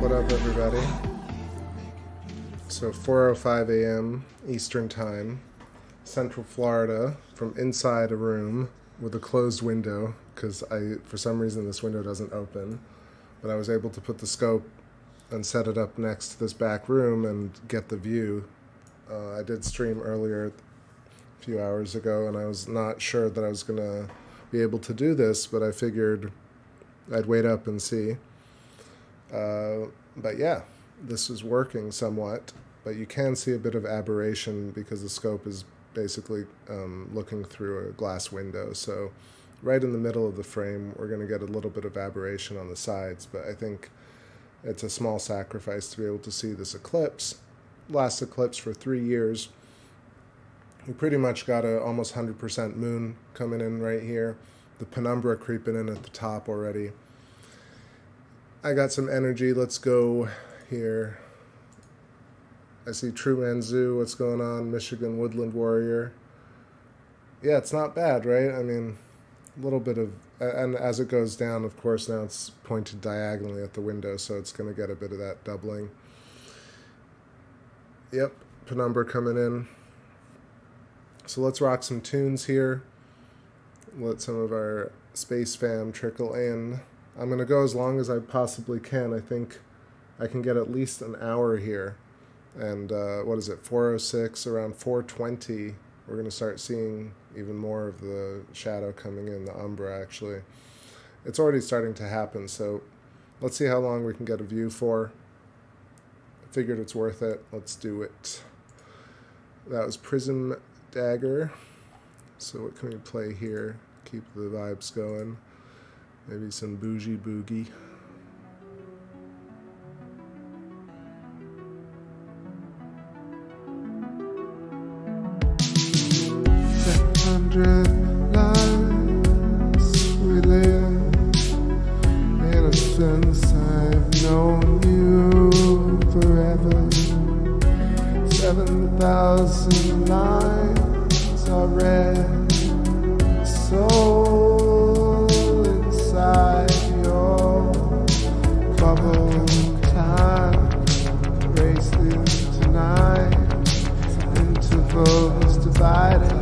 What up, everybody? So 4:05 a.m. Eastern Time, Central Florida, from inside a room with a closed window, because for some reason this window doesn't open, but I was able to put the scope and set it up next to this back room and get the view. I did stream earlier a few hours ago, and I was not sure that I was going to be able to do this, but I figured I'd wait up and see. But yeah, this is working somewhat, but you can see a bit of aberration because the scope is basically looking through a glass window. So right in the middle of the frame, we're going to get a little bit of aberration on the sides, but I think it's a small sacrifice to be able to see this eclipse. Last eclipse for 3 years. We pretty much got a almost 100% moon coming in right here. The penumbra creeping in at the top already. I got some energy. Let's go here. I see True Man Zoo. What's going on? Michigan Woodland Warrior. Yeah, it's not bad, right? I mean, a little bit of... And as it goes down, of course, now it's pointed diagonally at the window, so it's going to get a bit of that doubling. Yep, penumbra coming in. So let's rock some tunes here. Let some of our space fam trickle in. I'm going to go as long as I possibly can. I think I can get at least an hour here. And what is it, 4:06, around 4:20, we're going to start seeing even more of the shadow coming in, the umbra actually. It's already starting to happen, so let's see how long we can get a view for. I figured it's worth it. Let's do it. That was Prism Dagger. So what can we play here? Keep the vibes going. Maybe some bougie boogie. Lives we live, innocence, I've known you forever. 7,000 lines are read, soul inside your bubble. Time raced into night, intervals divided.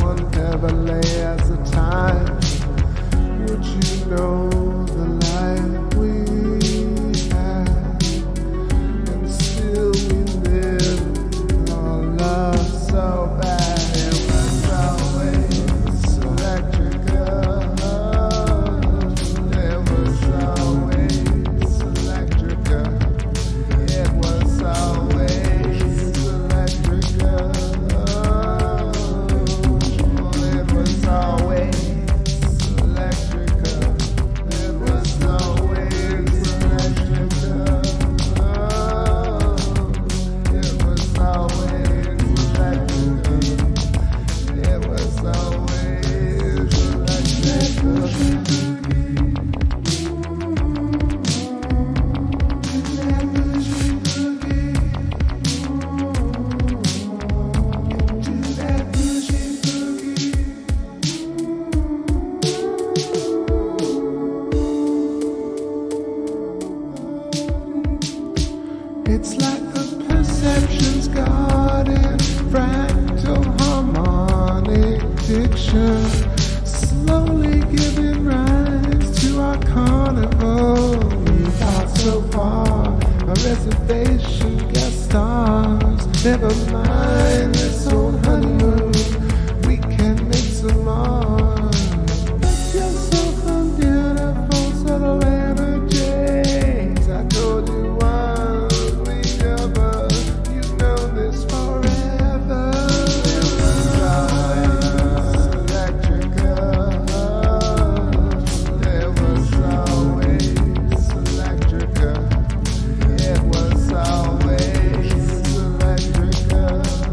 One never lay as a time. Would you know the life we had? And still we live our love so bad. It was always electrical. It was always electrical. It was always electrical. It's like a perception's garden, fractal harmonic diction, slowly giving rise to our carnival. We got so far, a reservation, guest stars. Never mind this old honeymoon, we can make some more. Make yourself beautiful, subtle energies. I told you once. It was always electrical.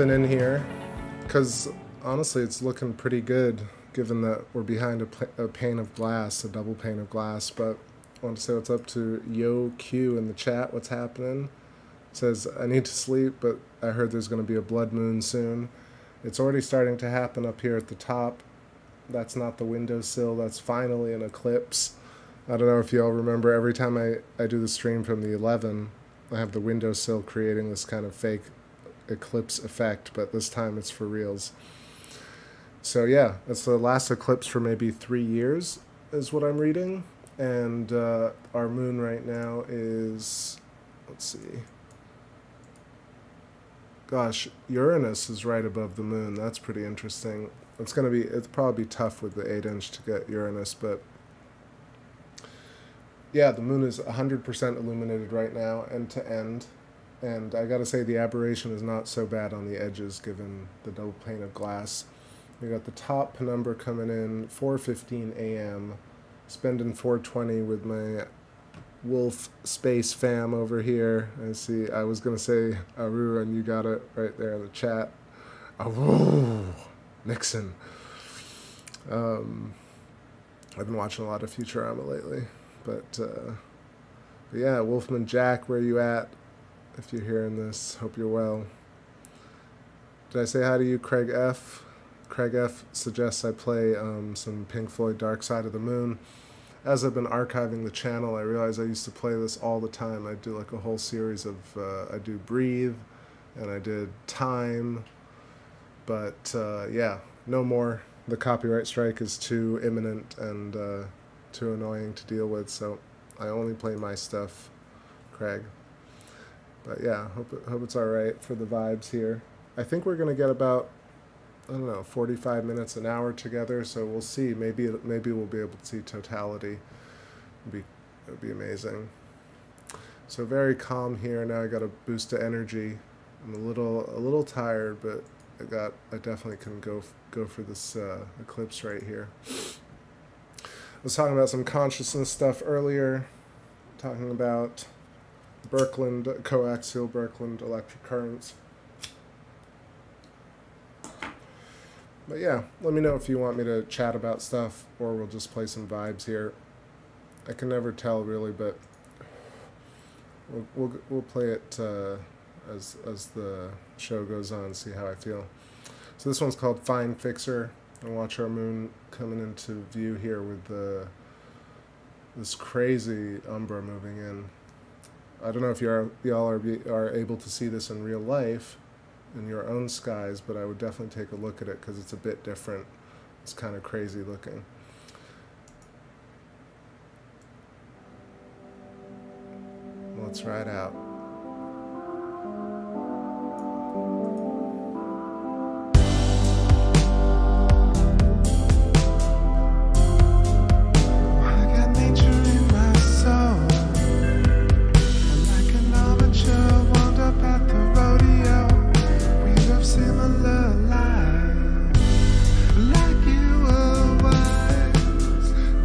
jumping in here because honestly it's looking pretty good given that we're behind a pane of glass, a double pane of glass. But I want to say what's up to Yo Q in the chat. What's happening? It says, I need to sleep, but I heard there's going to be a blood moon soon. It's already starting to happen up here at the top. That's not the windowsill. That's finally an eclipse. I don't know if y'all remember, every time I do the stream from the 11, I have the windowsill creating this kind of fake eclipse effect, but this time it's for reals. So yeah, it's the last eclipse for maybe 3 years is what I'm reading. And our moon right now is, let's see. Gosh, Uranus is right above the moon. That's pretty interesting. It'll probably be tough with the 8-inch to get Uranus, but yeah, the moon is 100% illuminated right now, end to end. And I gotta say, the aberration is not so bad on the edges given the double pane of glass. We got the top penumbra coming in 4:15 a.m. Spending 420 with my Wolf Space fam over here. I was gonna say Aru, and you got it right there in the chat. Aru, Nixon. I've been watching a lot of Futurama lately, but yeah, Wolfman Jack, where you at? If you're hearing this, hope you're well. Did I say hi to you, Craig F? Craig F suggests I play some Pink Floyd Dark Side of the Moon. As I've been archiving the channel, I realized I used to play this all the time. I do like a whole series of, I do Breathe, and I did Time, but yeah, no more. The copyright strike is too imminent and too annoying to deal with, so I only play my stuff, Craig. But yeah, hope it's alright for the vibes here. I think we're going to get about, I don't know, 45 minutes, an hour together, so we'll see. Maybe we'll be able to see totality. It'd be amazing. So very calm here. Now I got a boost of energy. I'm a little tired, but I definitely can go for this eclipse right here. I was talking about some consciousness stuff earlier, talking about Birkeland, coaxial Birkeland electric currents. But yeah, let me know if you want me to chat about stuff, or we'll just play some vibes here. I can never tell really, but we'll play it as the show goes on, see how I feel. So this one's called Fine Fixer, and watch our moon coming into view here with this crazy umbra moving in. I don't know if y'all are able to see this in real life in your own skies, but I would definitely take a look at it because it's a bit different. It's kind of crazy looking. Let's ride out.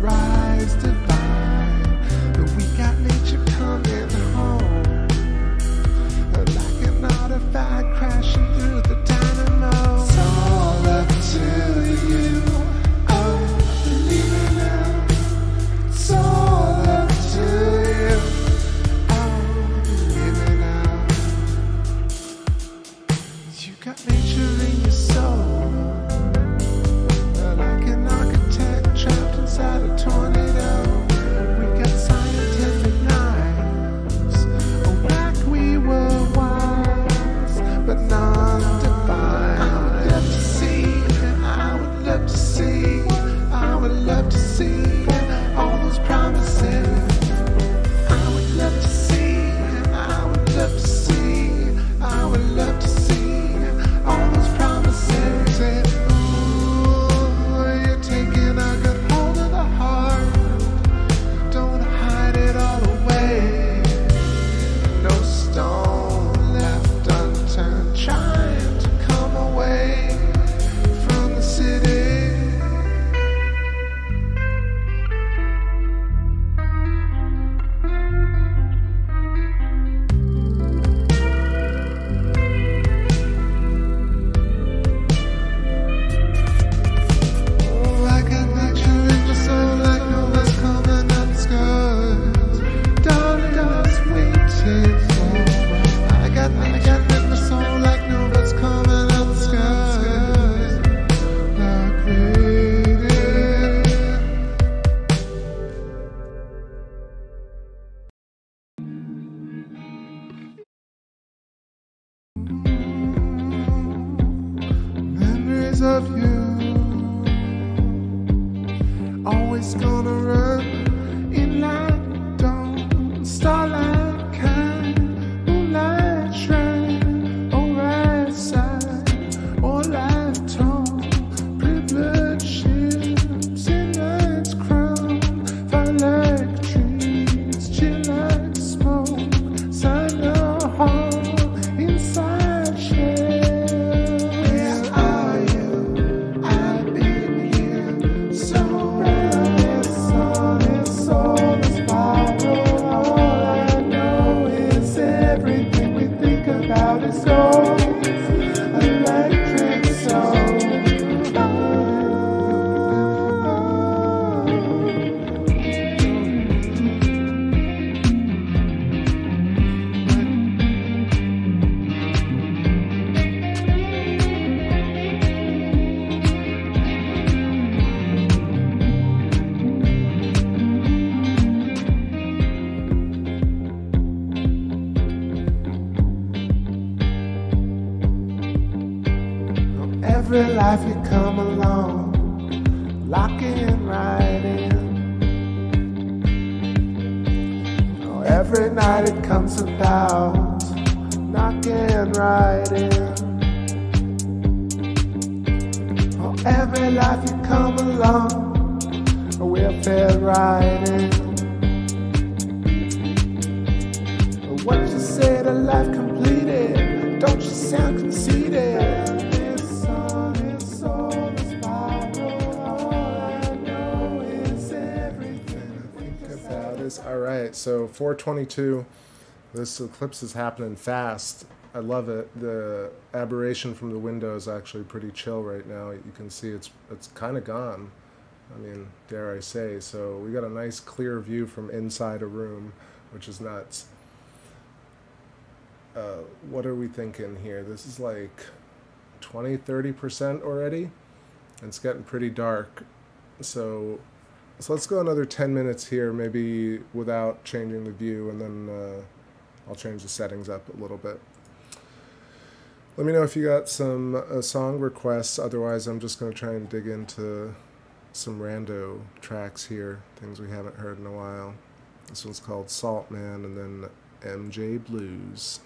Rise divine, but we got nature coming home. life you come along, locking right in. Oh, every night it comes about, knocking right in. Oh, every life you come along, we'll fit right in. What you say to life completed, don't you sound conceited. This song is so spiral, all I know is everything I think about is. Alright, so 422, this eclipse is happening fast. I love it. The aberration from the window is actually pretty chill right now. You can see it's kind of gone. I mean, dare I say. So we got a nice clear view from inside a room, which is nuts. What are we thinking here? This is like 20-30% already. It's getting pretty dark. So let's go another 10 minutes here, maybe without changing the view, and then I'll change the settings up a little bit. Let me know if you got some song requests. Otherwise, I'm just going to try and dig into some rando tracks here, things we haven't heard in a while. This one's called Salt Man, and then MJ Blues.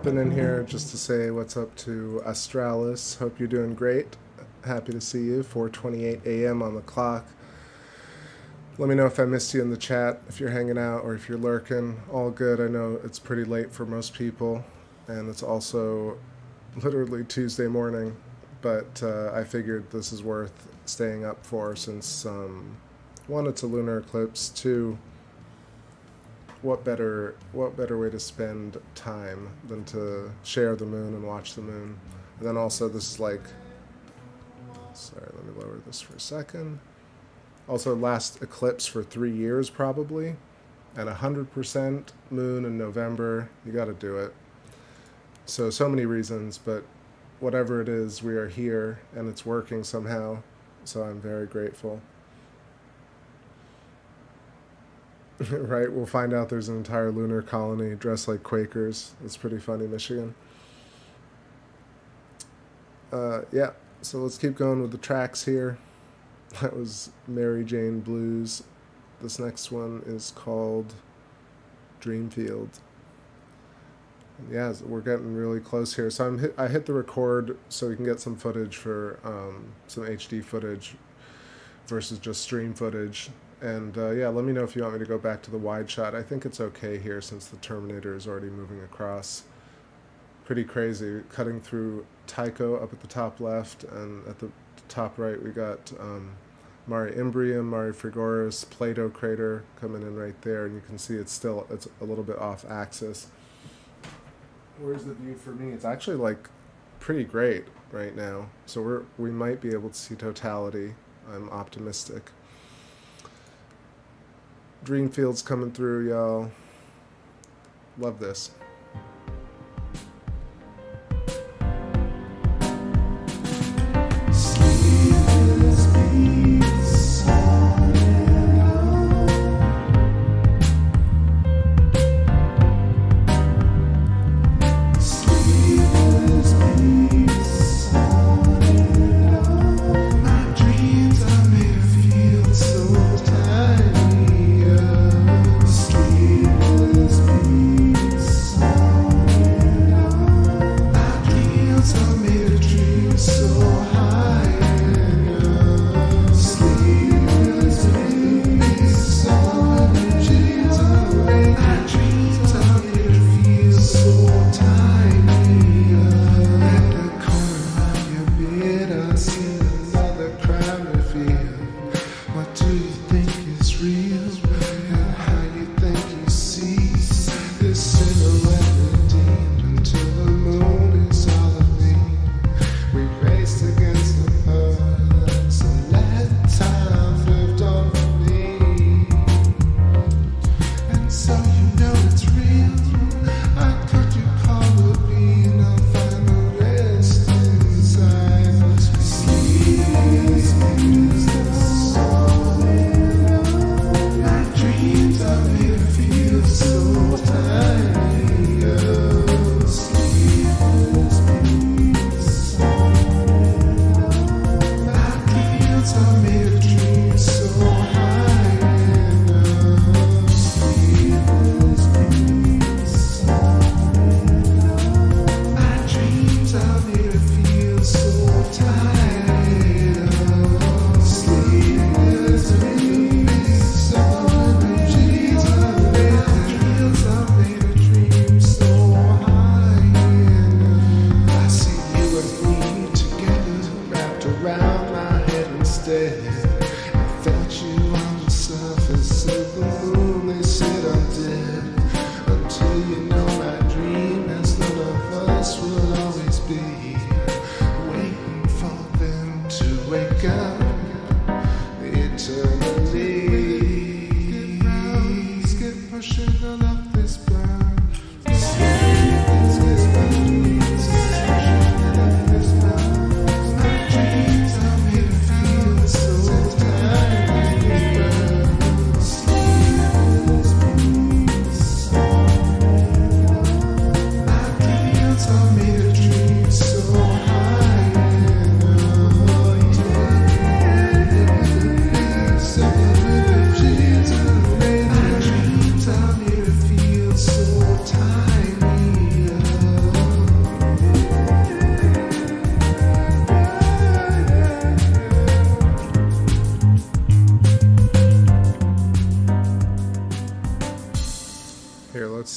popping in here just to say what's up to Astralis. Hope you're doing great. Happy to see you. 4:28 a.m. on the clock. Let me know if I missed you in the chat, if you're hanging out or if you're lurking. All good. I know it's pretty late for most people, and it's also literally Tuesday morning, but I figured this is worth staying up for since, one, it's a lunar eclipse, two, what better way to spend time than to share the moon and watch the moon. And then also this is like, sorry, let me lower this for a second. Also last eclipse for 3 years probably, and 100% moon in November. You got to do it. So many reasons, but whatever it is, we are here and it's working somehow. So I'm very grateful. Right, we'll find out there's an entire lunar colony dressed like Quakers. It's pretty funny, Michigan. Yeah, so let's keep going with the tracks here. That was Mary Jane Blues. This next one is called Dreamfield. And yeah, we're getting really close here. So I hit the record so we can get some footage for some HD footage versus just stream footage. And yeah, let me know if you want me to go back to the wide shot. I think it's okay here since the Terminator is already moving across. Pretty crazy. Cutting through Tycho up at the top left, and at the top right we got Mare Imbrium, Mare Frigoris, Plato crater coming in right there, and you can see it's a little bit off axis. Where's the view for me? It's actually like pretty great right now, so we might be able to see totality. I'm optimistic. Dreamfield's coming through, y'all. Love this. Sleepless beats.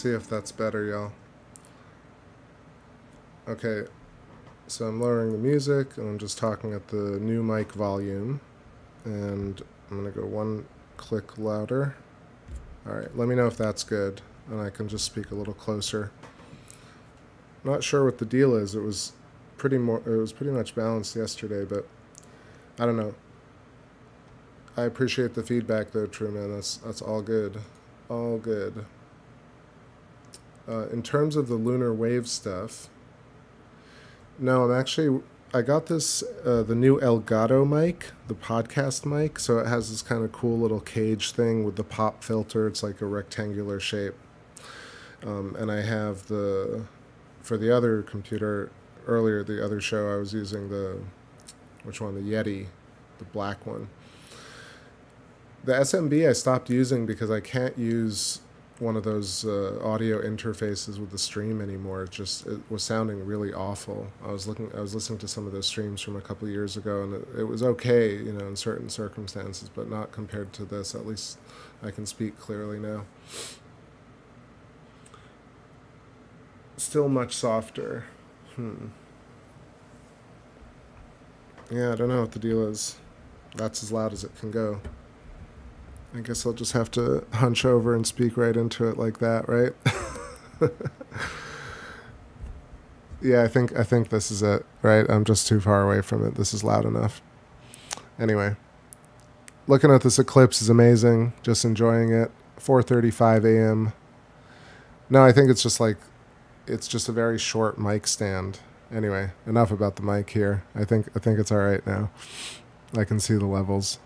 see if that's better, y'all. Okay, so I'm lowering the music, and I'm just talking at the new mic volume. And I'm going to go one click louder. Alright, let me know if that's good, and I can just speak a little closer. Not sure what the deal is. It was pretty much balanced yesterday, but I don't know. I appreciate the feedback though, Truman. That's all good. All good. In terms of the lunar wave stuff, no, I got this, the new Elgato mic, the podcast mic, so it has this kind of cool little cage thing with the pop filter. It's like a rectangular shape. And I have for the other computer, earlier, the other show, I was using which one? The Yeti, the black one. The SMB I stopped using because I can't use one of those audio interfaces with the stream anymore. It was sounding really awful. I was listening to some of those streams from a couple of years ago, and it was okay, in certain circumstances, but not compared to this. At least I can speak clearly now. Still much softer. Yeah, I don't know what the deal is. That's as loud as it can go. I guess I'll just have to hunch over and speak right into it like that, right? Yeah, I think this is it, right? I'm just too far away from it. This is loud enough. Anyway, looking at this eclipse is amazing. Just enjoying it. 4:35 a.m. No, I think it's just a very short mic stand. Anyway, enough about the mic here. I think it's all right now. I can see the levels.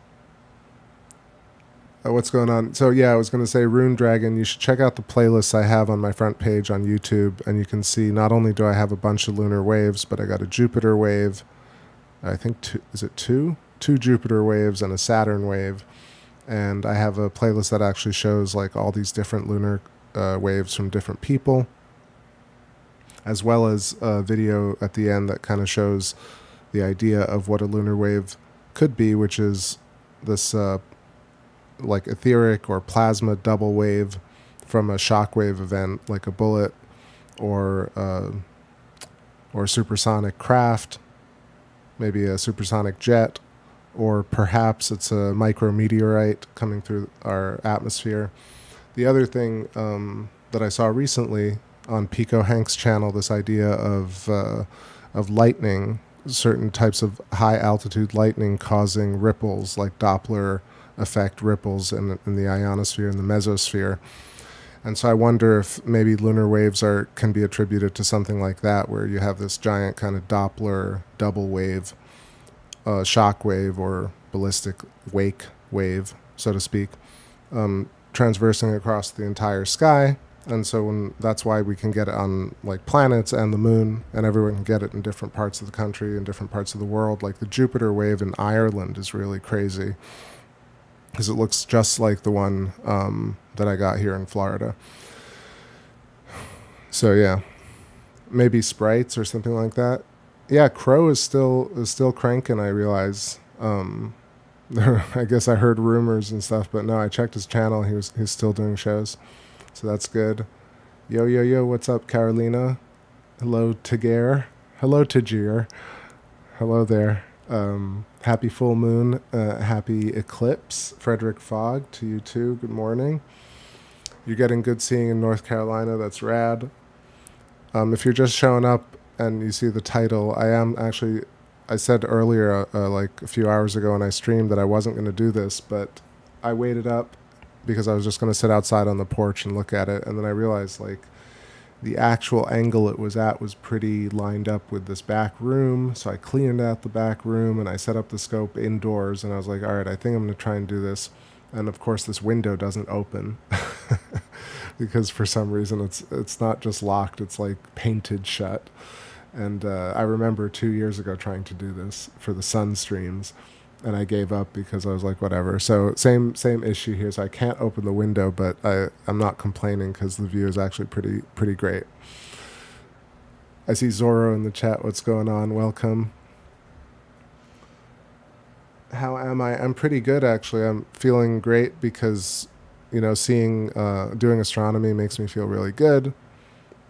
What's going on? So yeah, I was going to say, Rune Dragon, you should check out the playlists I have on my front page on YouTube, and you can see not only do I have a bunch of lunar waves, but I got a Jupiter wave. I think two Jupiter waves and a Saturn wave, and I have a playlist that actually shows like all these different lunar waves from different people, as well as a video at the end that kind of shows the idea of what a lunar wave could be, which is this like etheric or plasma double wave from a shockwave event, like a bullet or supersonic craft, maybe a supersonic jet, or perhaps it's a micrometeorite coming through our atmosphere. The other thing that I saw recently on Pico Hank's channel, this idea of lightning, certain types of high altitude lightning causing ripples, like Doppler effect ripples in the ionosphere and the mesosphere. And so I wonder if maybe lunar waves can be attributed to something like that, where you have this giant kind of Doppler double wave, shock wave or ballistic wake wave, so to speak, transversing across the entire sky. And so that's why we can get it on like planets and the moon, and everyone can get it in different parts of the country and different parts of the world. Like the Jupiter wave in Ireland is really crazy, because it looks just like the one that I got here in Florida. So yeah, maybe sprites or something like that. Yeah, Crow is still cranking, I realize. I guess I heard rumors and stuff, but no, I checked his channel. He's still doing shows, so that's good. Yo, what's up, Carolina? Hello, Tagere. Hello, Tajir. Hello there. Happy full moon, happy eclipse, Frederick Fogg, to you too. Good morning. You're getting good seeing in North Carolina. That's rad. If you're just showing up and you see the title, I said earlier, like a few hours ago when I streamed, that I wasn't going to do this, but I waited up because I was just going to sit outside on the porch and look at it, and then I realized like the actual angle it was at was pretty lined up with this back room, so I cleaned out the back room and I set up the scope indoors, and I was like, all right, I think I'm going to try and do this. And of course this window doesn't open because for some reason it's not just locked, it's like painted shut. And I remember 2 years ago trying to do this for the sun streams, and I gave up because I was like, whatever. So same issue here. So I can't open the window, but I'm not complaining because the view is actually pretty great. I see Zorro in the chat. What's going on? Welcome. How am I? I'm pretty good, actually. I'm feeling great because you know, doing astronomy makes me feel really good.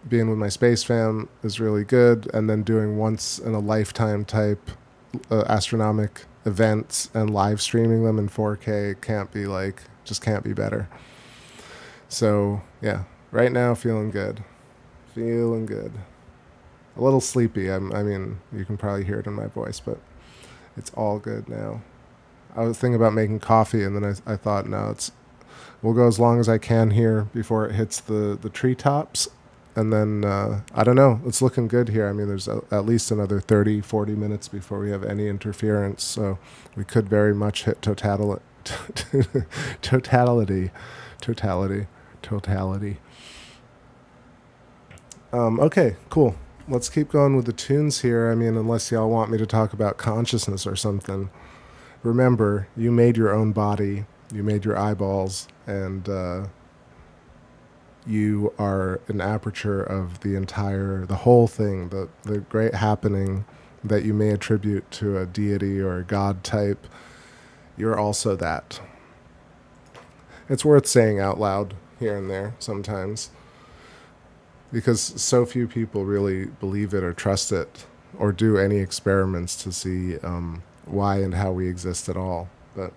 Being with my space fam is really good. And then doing once in a lifetime type astronomic events and live streaming them in 4K just can't be better. So yeah, right now feeling good. Feeling good. A little sleepy. I mean, you can probably hear it in my voice, but it's all good now. I was thinking about making coffee, and then I thought, no, we'll go as long as I can here before it hits the treetops. And then, I don't know, it's looking good here. I mean, there's at least another 30, 40 minutes before we have any interference. So we could very much hit totality. Okay, cool. Let's keep going with the tunes here. I mean, unless y'all want me to talk about consciousness or something. Remember, you made your own body, you made your eyeballs, and you are an aperture of the whole thing, the great happening that you may attribute to a deity or a god type. You're also that. It's worth saying out loud here and there sometimes, because so few people really believe it or trust it or do any experiments to see why and how we exist at all. But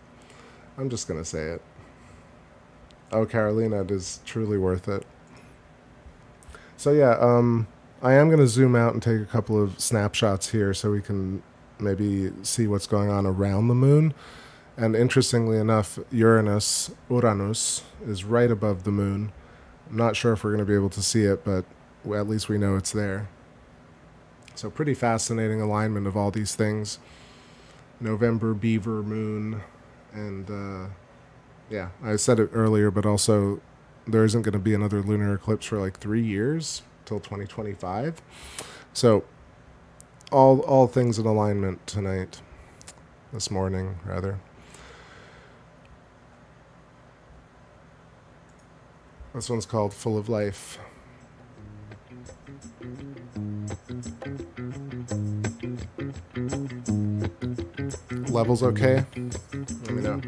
I'm just going to say it. Oh, Carolina, it is truly worth it. So yeah, I am going to zoom out and take a couple of snapshots here so we can maybe see what's going on around the moon. And interestingly enough, Uranus is right above the moon. I'm not sure if we're going to be able to see it, but at least we know it's there. So pretty fascinating alignment of all these things. November beaver moon, and yeah, I said it earlier, but also there isn't going to be another lunar eclipse for like 3 years till 2025. So all things in alignment this morning rather. This one's called Full of Life. Levels okay? Let me know.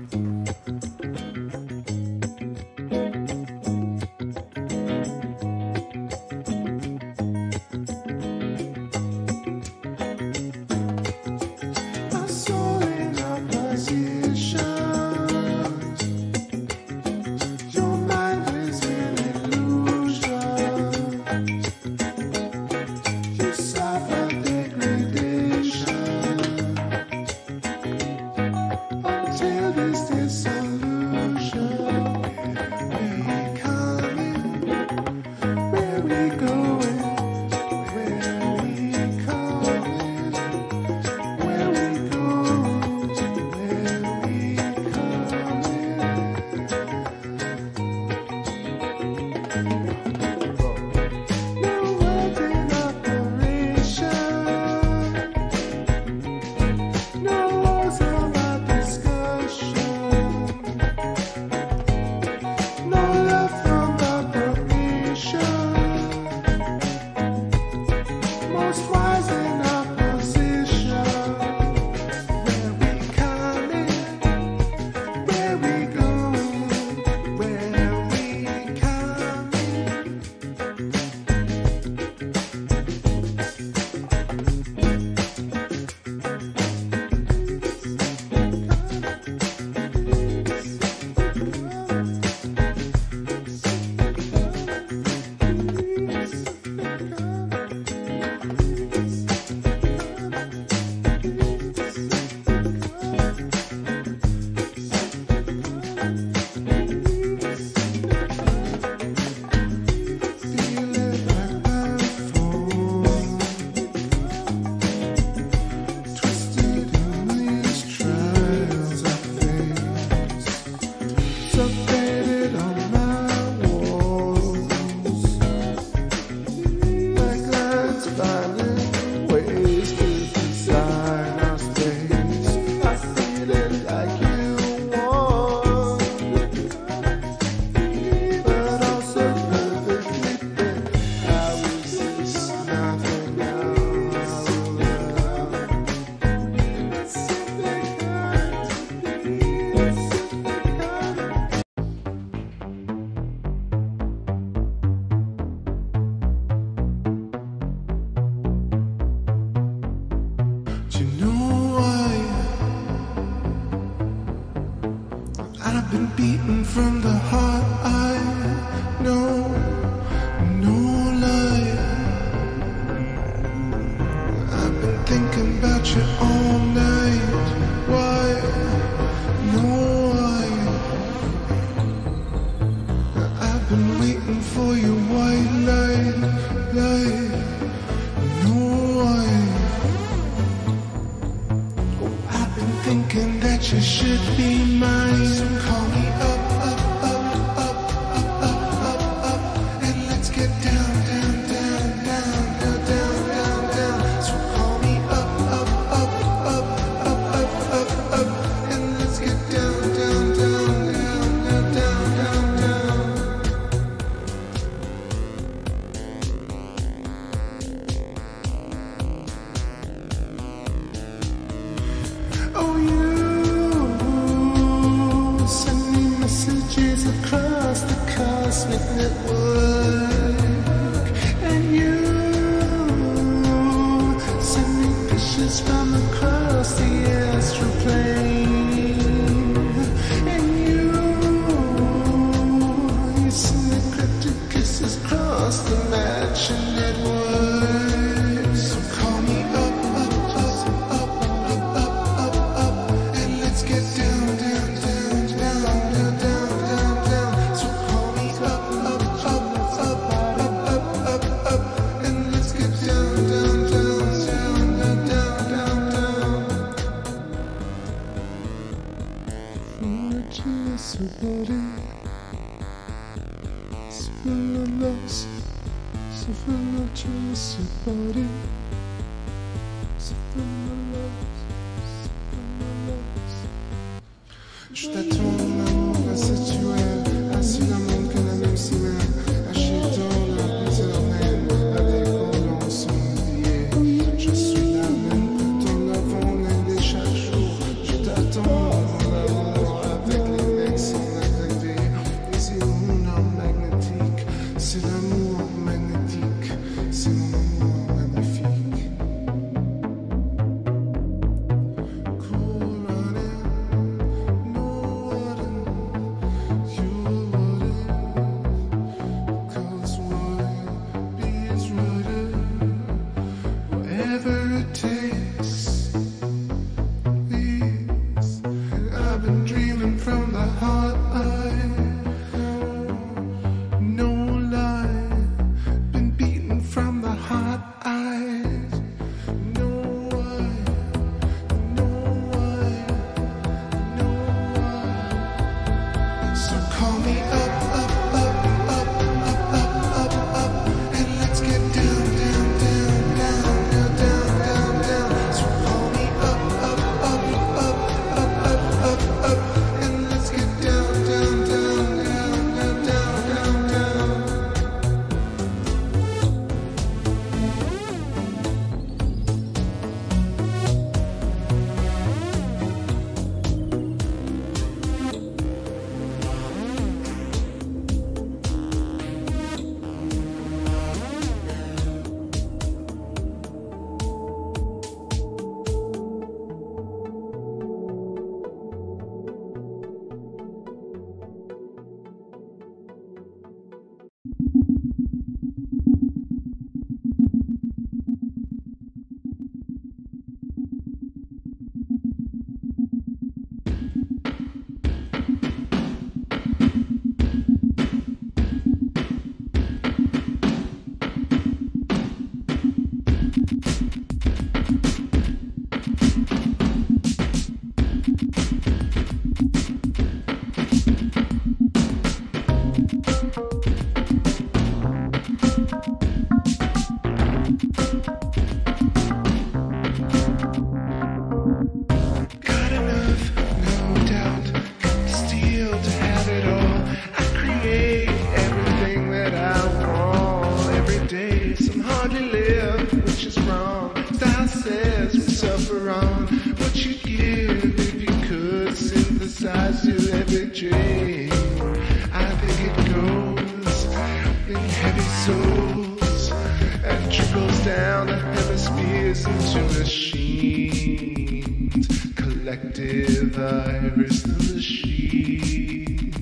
beating from the heart. I know, no lie. I've been thinking about you all night. Why? No why. I've been waiting for your white light, light. No why. Oh, I've been thinking that you should be mine. So call me up, up, up, up, up, up, up, up, and let's get down, down, down, down, down, down, down, down. So call me up, up, up, up, up, up, up, up, and let's get down, down, down, down, down, down, down, down. Oh, you send me messages across the cosmic network, and you send me pictures from across the astral plane, and you send me cryptic kisses across the matching network. So call me up, up, up, up, up, up, up, up, and let's get down, down, down, down, down, down, down, down. So call me up, up, up, up, up, up, up, up, and let's get down, down, down, down, down, down, down, down. Fortunes body, spineless, so fortunes body, spineless, spineless. Je t'attends, mon amour incestuel, assis dans mon canapé ciment, achetant la éternelle, avec mon son lié. Je suis la même, ton avant-l'aile chaque jour. Je t'attends, mon amour, avec les mecs sans agrévé. Et c'est mon âme magnétique, c'est l'amour magnétique, c'est mon amour magnifique. Cool running, no warning, you wouldn't, 'cause what is rooted, whatever it takes. Please, I've been dreaming from the heart. I no lie, been beaten from the heart. Eyes, no why, no why, no why. So call me up, up, up, up, up, up, up, up, and let's get down, down, down, down, down, down, down, down. So call me up, up, up, up, up, up, up, up, and let's get down, down, down, down, down, down, down, down. Got enough, no doubt. Steal to have it all. I create everything that I want. Every day, some hardly live, which is wrong. Style says we suffer on what you give if you could synthesize your every dream. I think it goes in heavy souls and trickles down the hemispheres into machines. Collective iris the machine.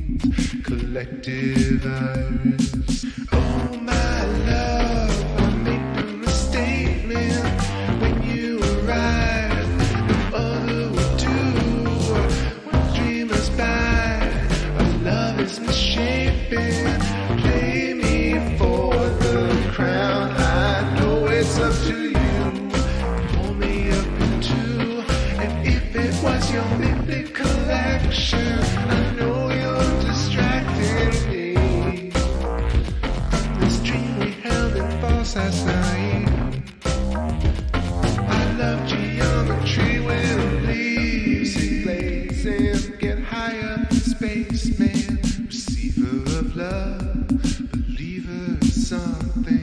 collective iris. Oh my love, I make no statement when you arrive. No other would do what dreamers buy. Our love is misshapen. Play me for the crown. I know it's up to you. Pull me up in two. And if it was your mythic collection, I know you're distracting me from this dream we held in false last night. I love geometry when it leaves it blazing. Get higher, spaceman, receiver of love, believer in something.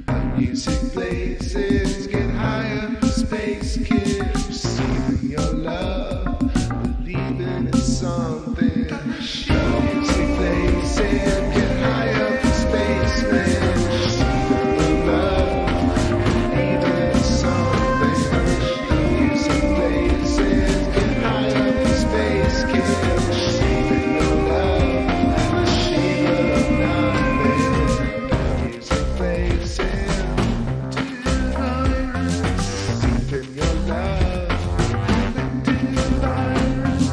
The music blazes. Get higher, space kid, receiving your love, believing in something. The music blazes. Get higher, spaceman, receiver of love, believing in something. The music blazes. Get higher, space kid, receiving your love, receiver of nothing. The music blazes. Receiving your love, collective iris.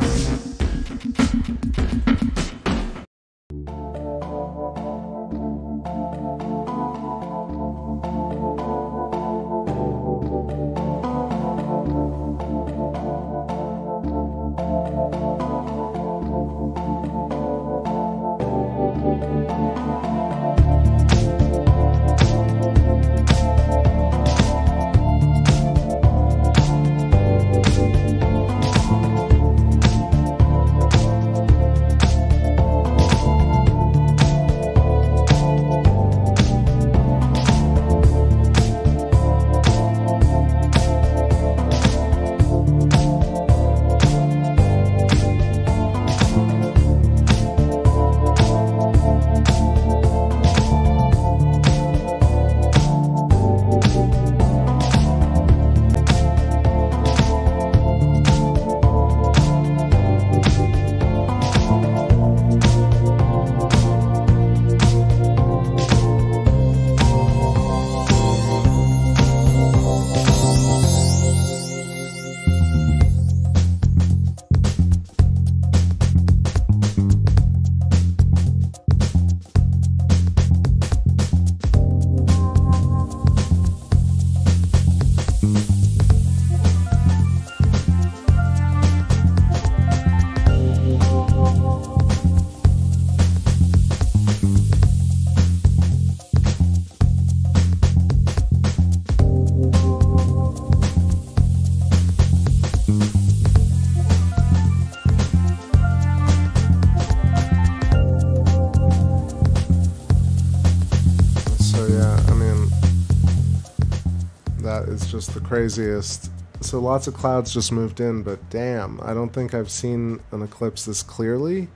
Just the craziest. So lots of clouds just moved in, but damn, I don't think I've seen an eclipse this clearly.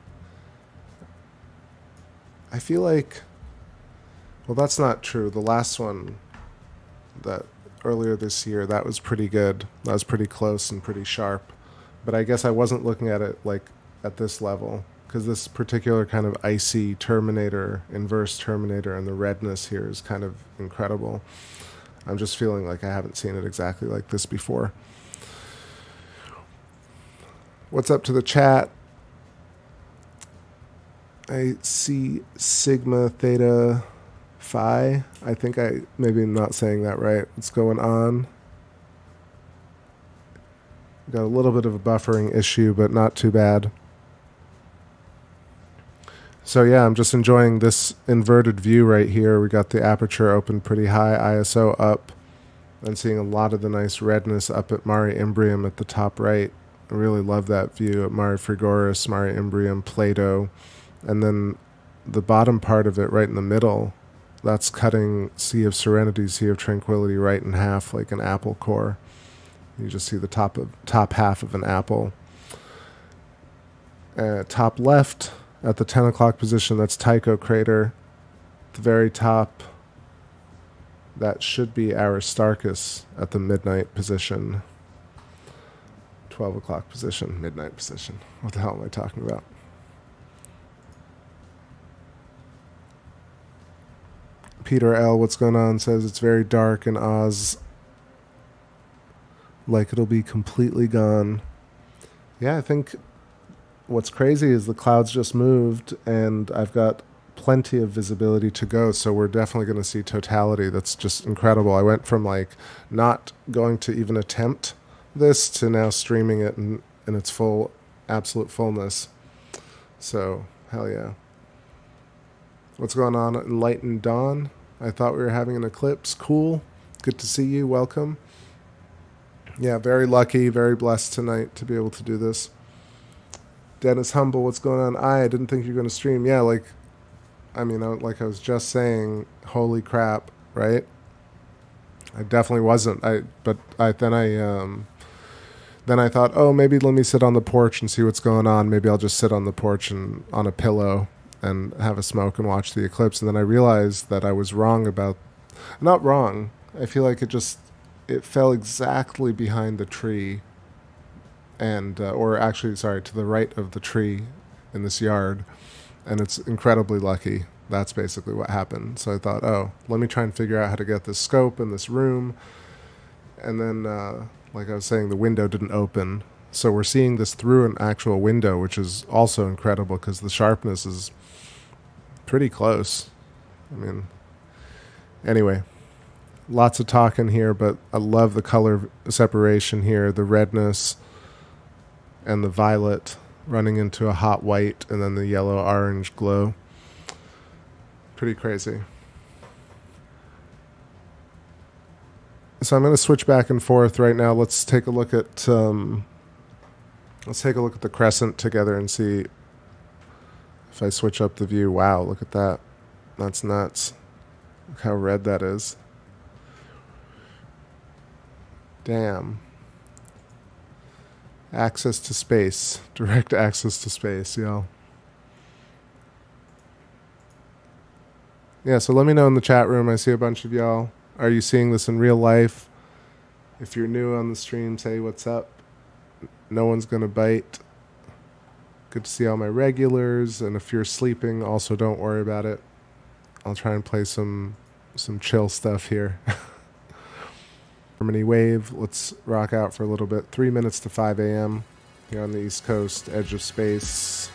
I feel like, well, that's not true. The last one that earlier this year, that was pretty good. That was pretty close and pretty sharp. But I guess I wasn't looking at it like at this level, because this particular kind of icy Terminator, inverse Terminator, and the redness here is kind of incredible. I'm just feeling like I haven't seen it exactly like this before. What's up to the chat? I see Sigma Theta Phi. I think I maybe I'm not saying that right. What's going on? Got a little bit of a buffering issue, but not too bad. So yeah, I'm just enjoying this inverted view right here. We got the aperture open pretty high, ISO up, and seeing a lot of the nice redness up at Mare Imbrium at the top right. I really love that view at Mare Frigoris, Mare Imbrium, Plato, and then the bottom part of it right in the middle, that's cutting Sea of Serenity, Sea of Tranquility right in half like an apple core. You just see the top half of an apple. Top left, at the 10 o'clock position, that's Tycho crater. At the very top, that should be Aristarchus at the midnight position. 12 o'clock position, midnight position. What the hell am I talking about? Peter L, what's going on, says it's very dark in Oz. Like it'll be completely gone. Yeah, I think what's crazy is the clouds just moved and I've got plenty of visibility to go, so we're definitely going to see totality. That's just incredible. I went from like not going to even attempt this to now streaming it in its full, absolute fullness. So, hell yeah. What's going on, Enlightened Dawn? I thought we were having an eclipse. Cool. Good to see you. Welcome. Yeah, very lucky, very blessed tonight to be able to do this. Dennis Humble, what's going on? I didn't think you were going to stream. Yeah, like, I mean, like I was just saying, holy crap, right? I definitely wasn't. Then I thought, oh, maybe let me sit on the porch and see what's going on. Maybe I'll just sit on the porch and on a pillow and have a smoke and watch the eclipse. And then I realized that I was wrong about, not wrong. I feel like it fell exactly behind the tree, and or actually, sorry, to the right of the tree in this yard, and it's incredibly lucky. That's basically what happened. So I thought, oh, let me try and figure out how to get this scope in this room, and then, like I was saying, the window didn't open, so we're seeing this through an actual window, which is also incredible because the sharpness is pretty close. I mean, anyway. Lots of talking here, but I love the color separation here, the redness and the violet running into a hot white and then the yellow-orange glow. Pretty crazy. So I'm going to switch back and forth right now. Let's take a look at the crescent together and see if I switch up the view. Wow, look at that. That's nuts. Look how red that is. Damn. Access to space. Direct access to space, y'all. Yeah, so let me know in the chat room. I see a bunch of y'all. Are you seeing this in real life? If you're new on the stream, say what's up. No one's gonna bite. Good to see all my regulars. And if you're sleeping, also don't worry about it. I'll try and play some chill stuff here. Germany Wave, let's rock out for a little bit. 3 minutes to 5 a.m. here on the East Coast, edge of space.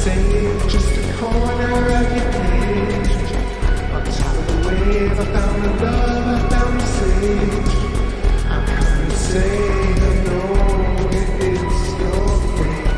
save just a corner of your page. On top of the wave, I found the love, I found the sage. I'm coming to say that no, it is your fate.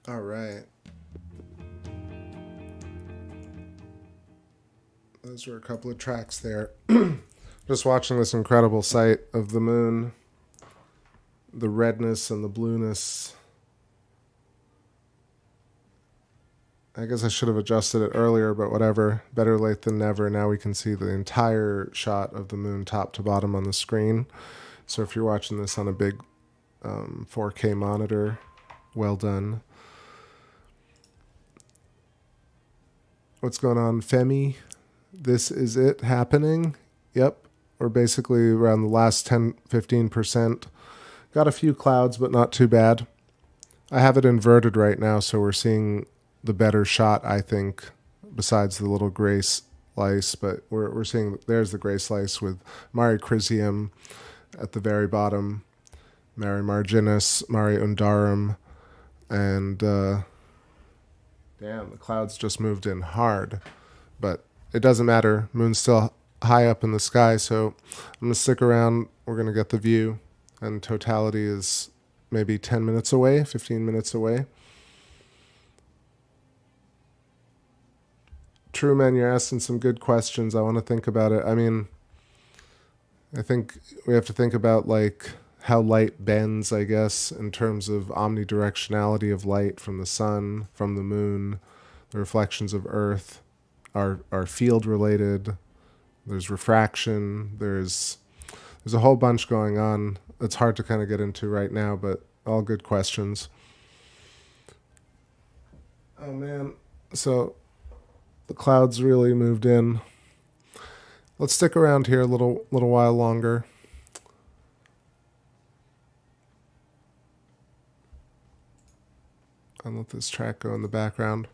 All right. Those were a couple of tracks there. Just watching this incredible sight of the moon, the redness and the blueness. I guess I should have adjusted it earlier, but whatever. Better late than never. Now we can see the entire shot of the moon top to bottom on the screen. So if you're watching this on a big 4K monitor, well done. What's going on, Femi? This is it happening. Yep. We're basically around the last 10-15%. Got a few clouds, but not too bad. I have it inverted right now, so we're seeing the better shot, I think, besides the little gray slice. But we're seeing, there's the gray slice with Mare Crisium at the very bottom, Mare Marginis, Mare Undarum, and damn, the clouds just moved in hard. But it doesn't matter. Moon's still high up in the sky, so I'm going to stick around. We're going to get the view, and totality is maybe 10 minutes away, 15 minutes away. Truman, you're asking some good questions. I want to think about it. I mean, I think we have to think about like how light bends, I guess, in terms of omnidirectionality of light from the sun, from the moon, the reflections of Earth are field related. There's refraction. There's a whole bunch going on. It's hard to kind of get into right now, but all good questions. Oh man, so the clouds really moved in. Let's stick around here a little while longer. And let this track go in the background.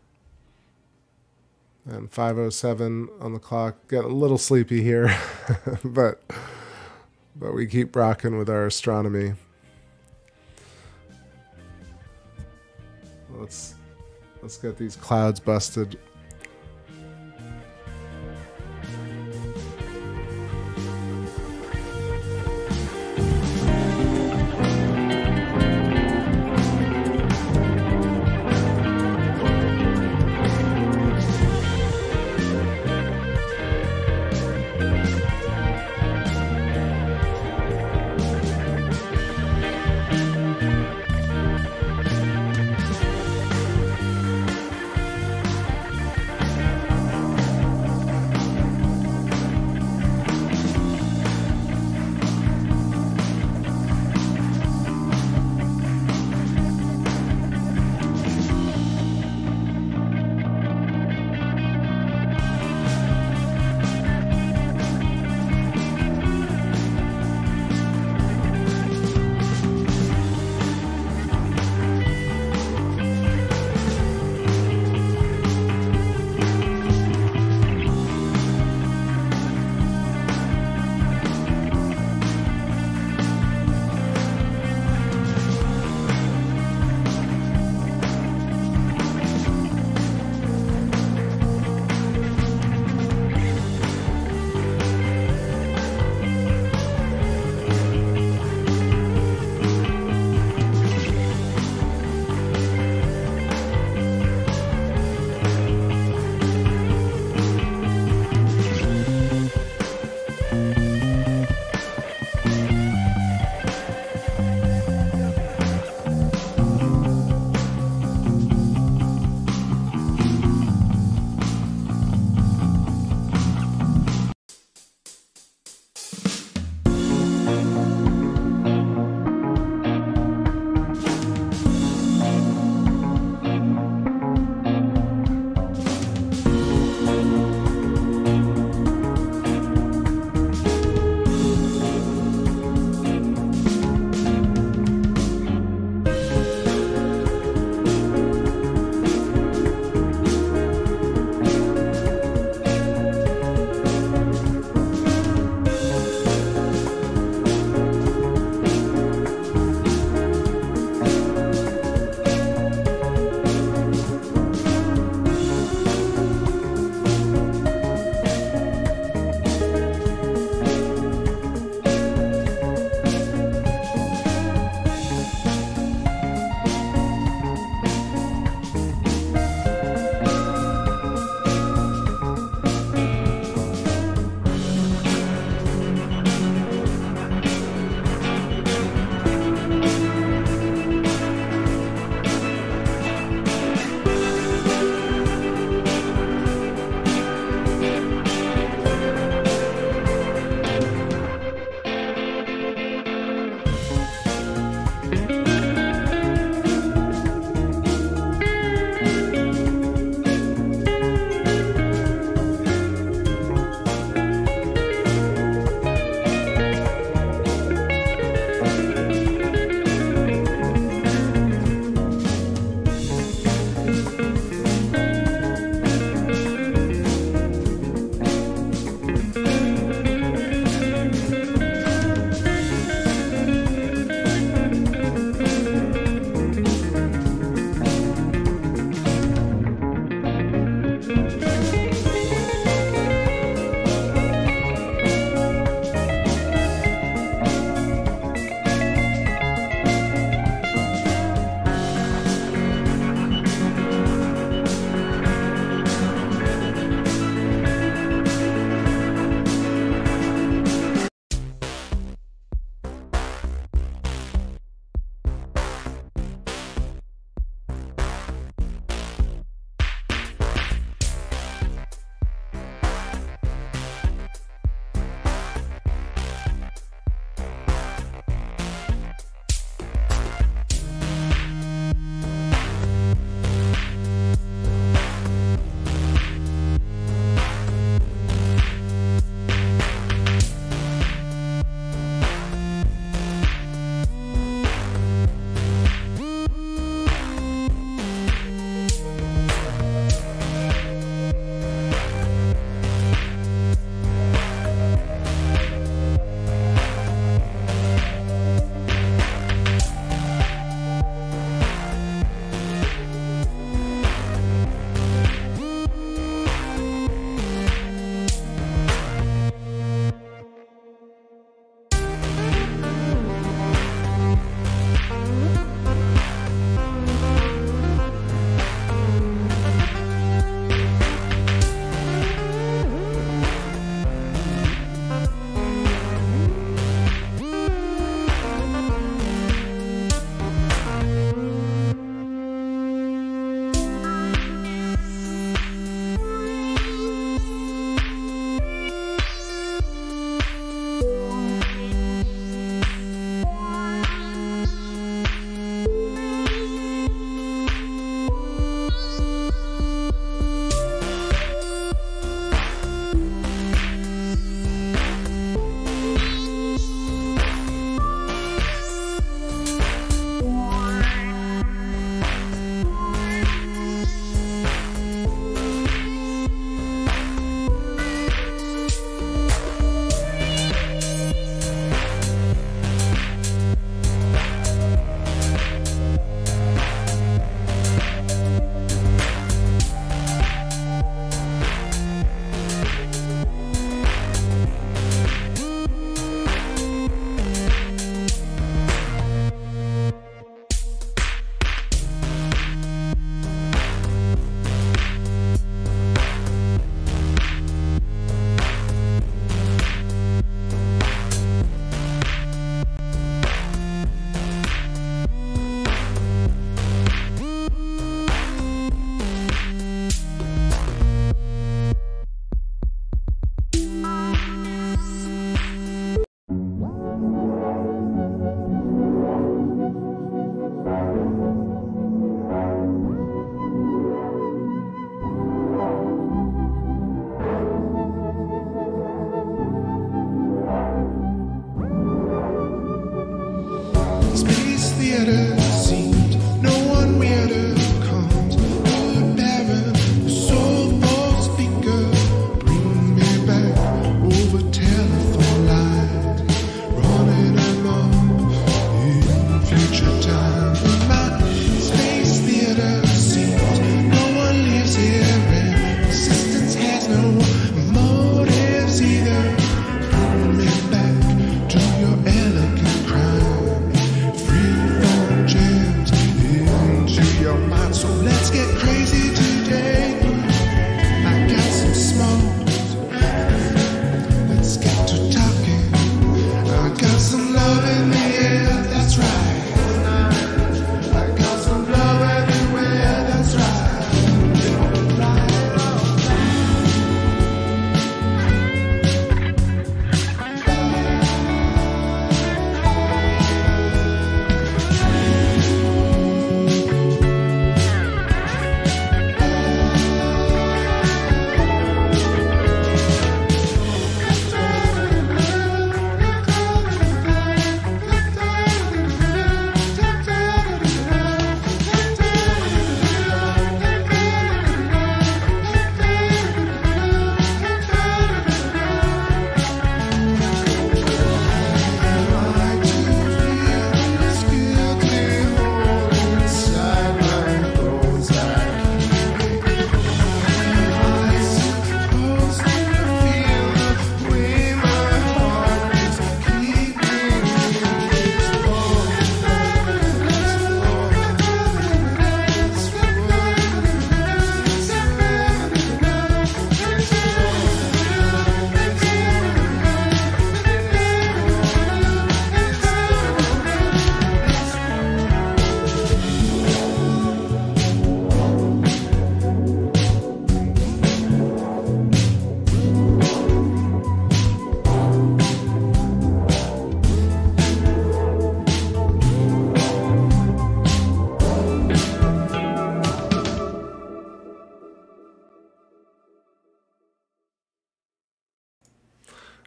And 5:07 on the clock. Getting a little sleepy here, but we keep rocking with our astronomy. Let's get these clouds busted.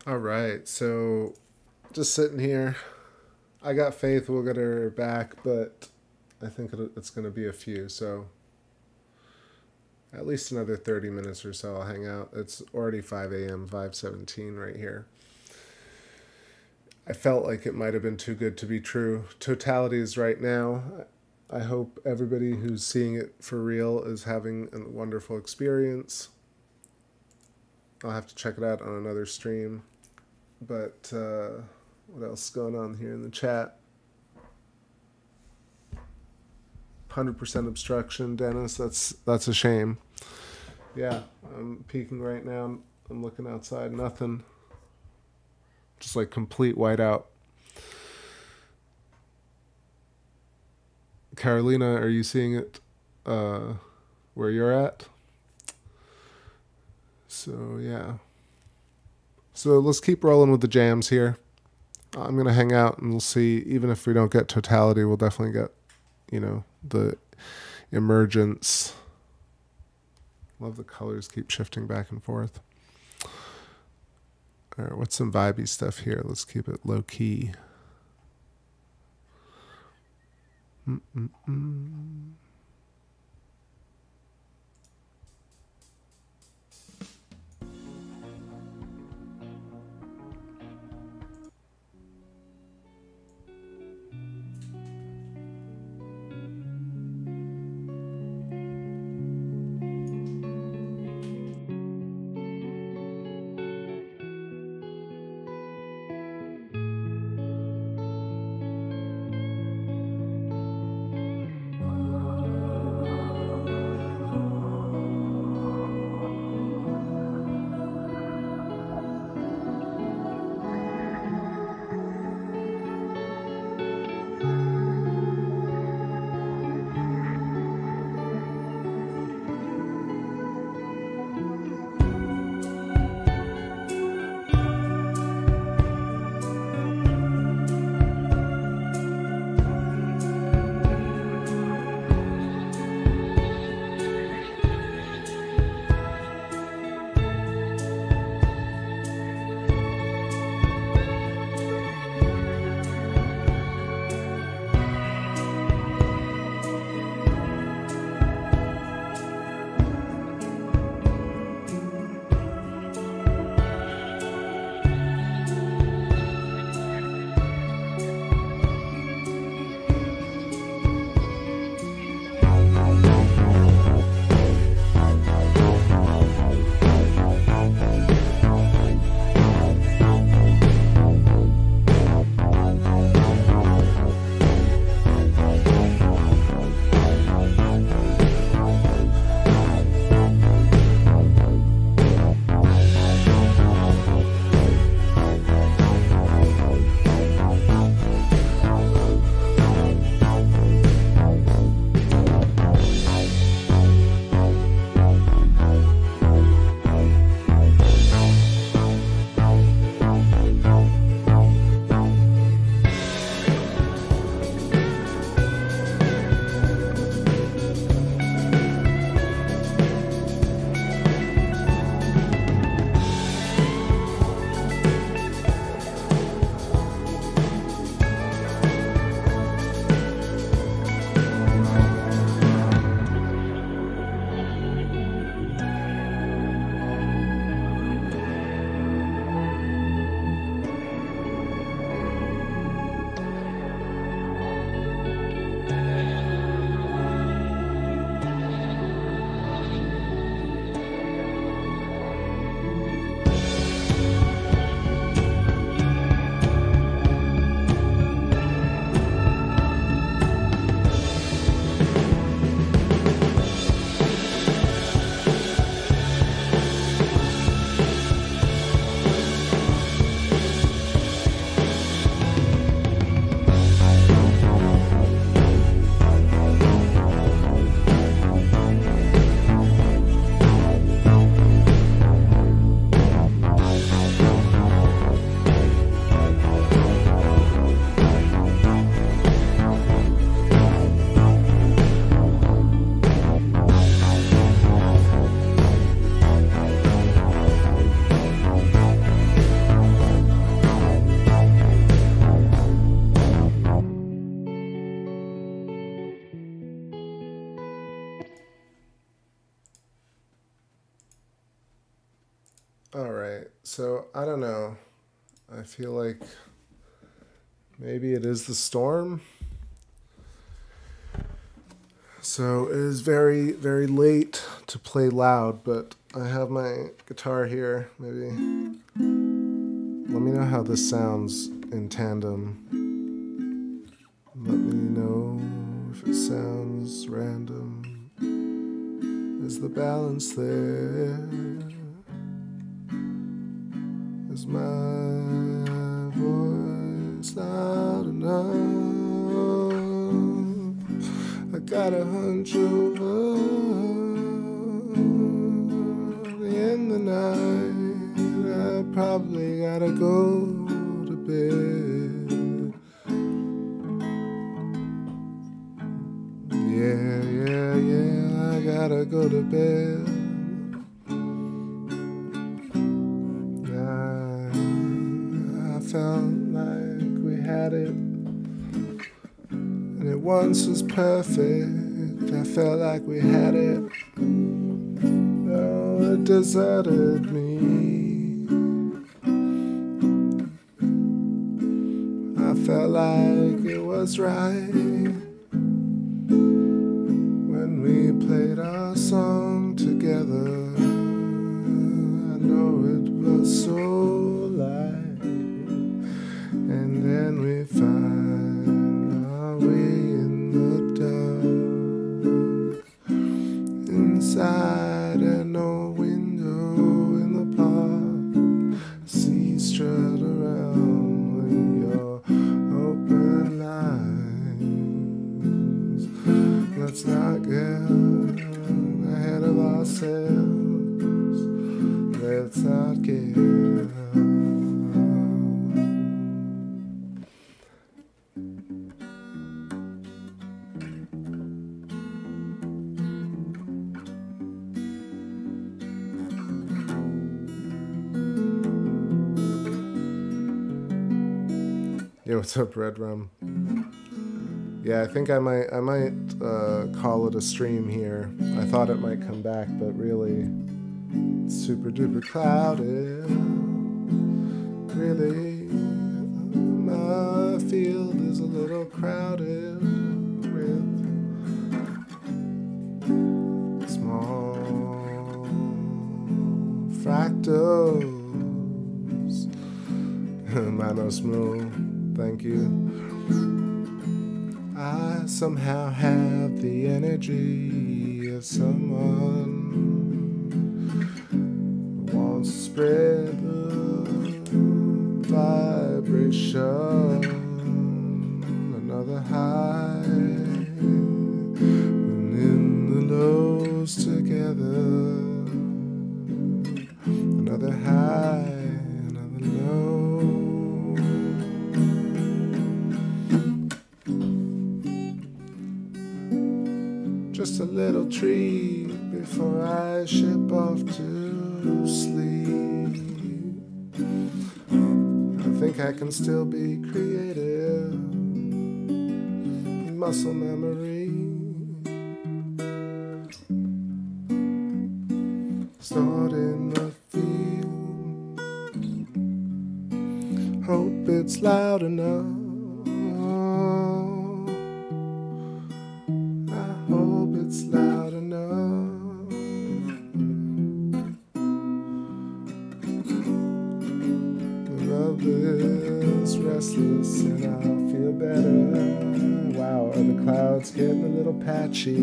All right, so just sitting here. I got faith we'll get her back, but I think it's going to be a few, so at least another 30 minutes or so I'll hang out. It's already 5 a.m., 5:17 right here. I felt like it might have been too good to be true. Totalities right now. I hope everybody who's seeing it for real is having a wonderful experience. I'll have to check it out on another stream. But what else is going on here in the chat? 100% obstruction, Dennis. That's a shame. Yeah, I'm peeking right now. I'm looking outside. Nothing. Just like complete whiteout. Carolina, are you seeing it where you're at? So, yeah. So let's keep rolling with the jams here. I'm going to hang out and we'll see. Even if we don't get totality, we'll definitely get, the emergence. Love the colors keep shifting back and forth. All right, what's some vibey stuff here? Let's keep it low key. All right, so I don't know. I feel like maybe it is the storm. So it is very, very late to play loud, but I have my guitar here. Maybe let me know how this sounds in tandem. Let me know if it sounds random. Is the balance there? Is my voice loud enough? I got a hunch over in the night. I probably gotta go to bed. Yeah, I gotta go to bed. I felt like we had it, and it once was perfect. I felt like we had it. Oh, it deserted me. I felt like it was right when we played our song together. I know it was so light, and then we find our way in the dark, inside an old window in the park. I see you strut around with your open eyes. Let's not get ahead of ourselves. Let's not get Yo, what's up, Red Rum? Yeah, I think I might call it a stream here. I thought it might come back, but really, it's super duper clouded. Really, my field is a little crowded with small fractals. Mano Smooth. Thank you. I somehow have the energy of someone who wants to spread the vibration. Another high, and in the lows together. Another high, another low. Just a little treat before I ship off to sleep. I think I can still be creative. Muscle memory stored in the field. Hope it's loud enough. It's loud enough. The rub is restless and I feel better. Wow, are the clouds getting a little patchy?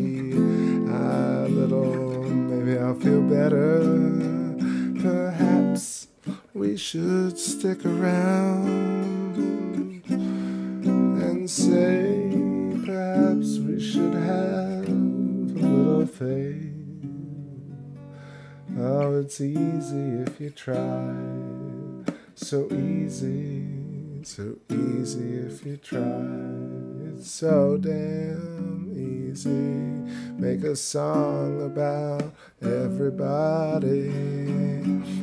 Maybe I'll feel better. Perhaps we should stick around and say, perhaps we should have little faith. Oh, it's easy if you try. So easy if you try. It's so damn easy. Make a song about everybody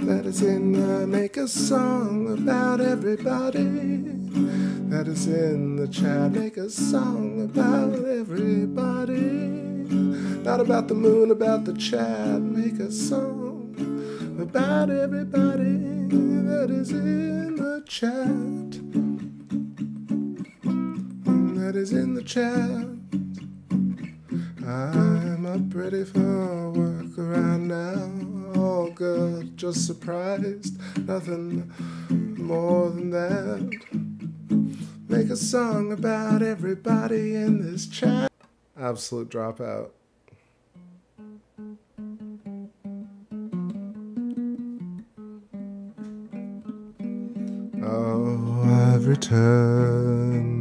that is in the. Make a song about everybody that is in the chat. Make a song about everybody. Not about the moon, about the chat. Make a song about everybody that is in the chat. That is in the chat. I'm up ready for work around now. All good, just surprised, nothing more than that. Make a song about everybody in this chat. Absolute dropout. Oh, I've returned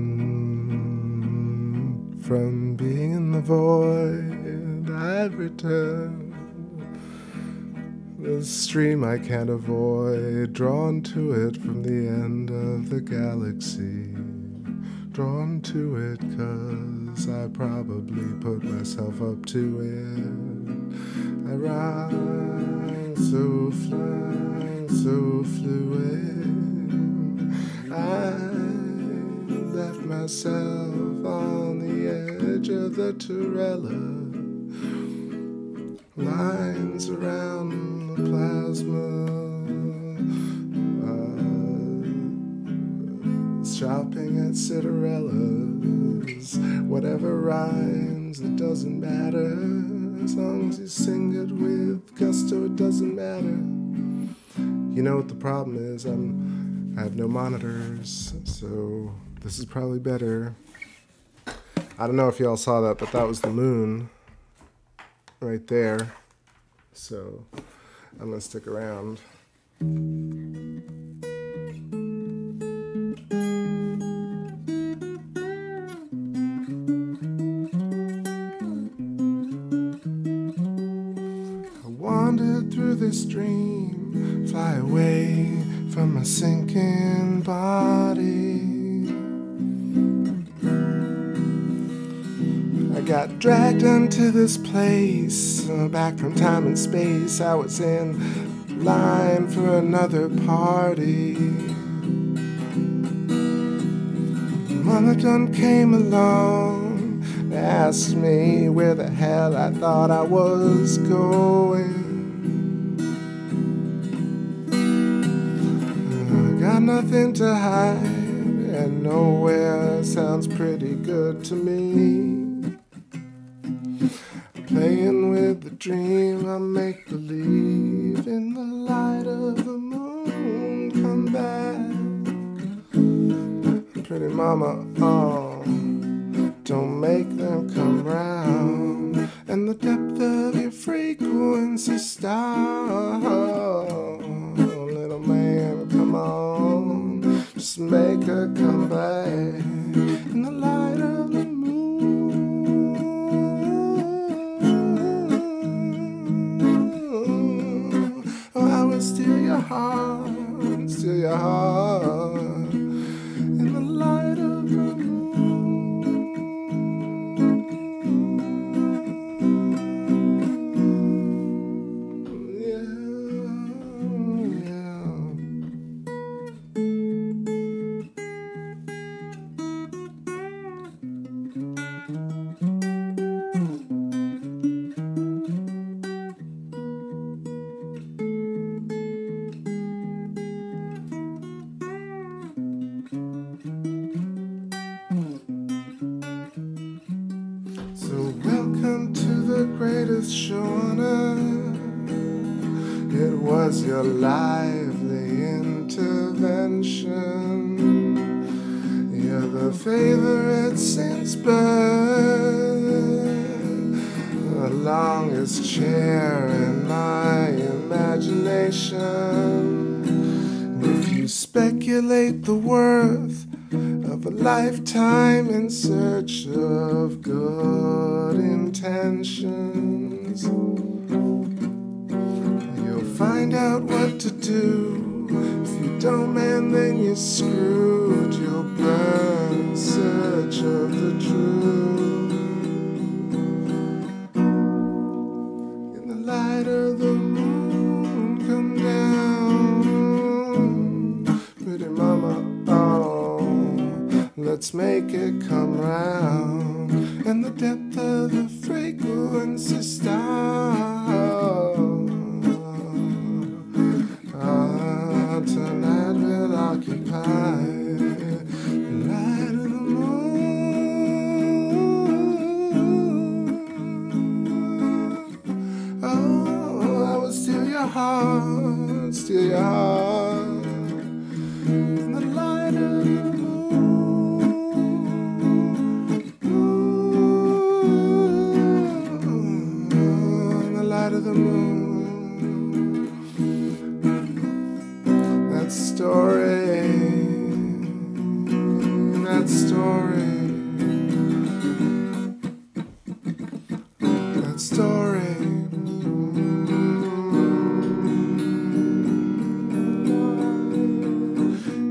from being in the void. I've returned. The stream I can't avoid, drawn to it from the end of the galaxy. Drawn to it 'cause I probably put myself up to it. I rise so flying, so fluid. I left myself on the edge of the Terra. Lines around the plasma. Shopping at Cinderella's. Whatever rhymes, it doesn't matter. As long as you sing it with gusto, it doesn't matter. You know what the problem is? I have no monitors, so this is probably better. I don't know if y'all saw that, but that was the moon right there. So I'm gonna stick around. I wandered through this dream, fly away from my sinking body. I got dragged into this place, back from time and space. I was in line for another party. Mother done came along, asked me where the hell I thought I was going. I got nothing to hide, and nowhere sounds pretty good to me. Playing with the dream, I make believe in the light of the moon. Come back, pretty mama, oh, don't make them come round. And the depth of your frequency stop. Oh, little man, come on, just make her come back. In the light of the moon. Steal your heart, steal your heart in the light of the moon. Yeah, greatest show on earth. It was your lively intervention. You're the favorite since birth, the longest chair in my imagination. If you speculate the worth of a lifetime in search of good intentions, you'll find out what to do. If you don't, man, then you're screwed. You'll burn in search of the truth. In the light of the moon, come down, pretty mama, oh, let's make it come round. And the depth of the frequency stop. heart, steal your heart. In the light of the moon, in the light of the moon. That story, that story. Story.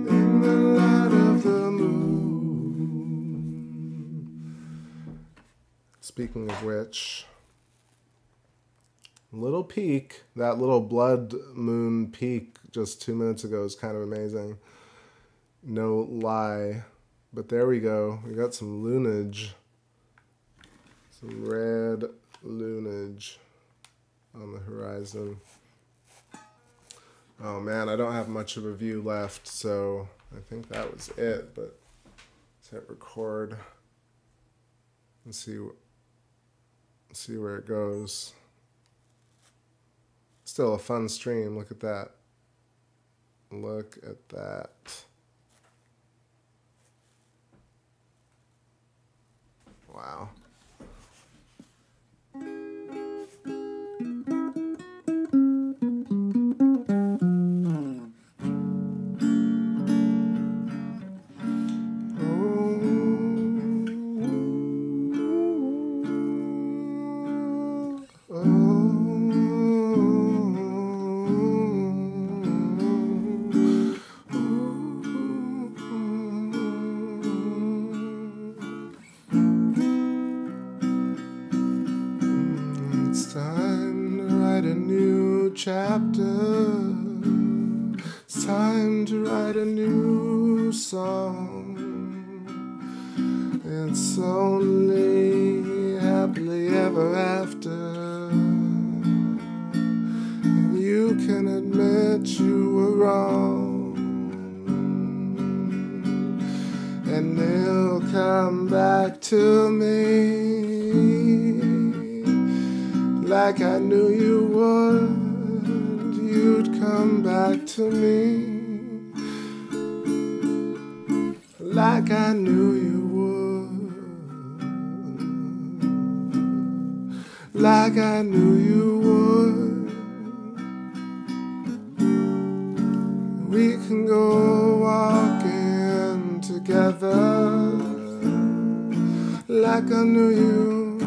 In the light of the moon. Speaking of which, little peak, that little blood moon peak just 2 minutes ago is kind of amazing. No lie. But there we go. We got some lunage. Some red lunage on the horizon. Oh man, I don't have much of a view left, so I think that was it, but let's hit record and see where it goes. Still a fun stream. Look at that. Look at that. Wow. Chapter. It's time to write a new song. It's only happily ever after. And you can admit you were wrong. And they'll come back to me like I knew you would. You'd come back to me like I knew you would, like I knew you would. We can go walking together like I knew you,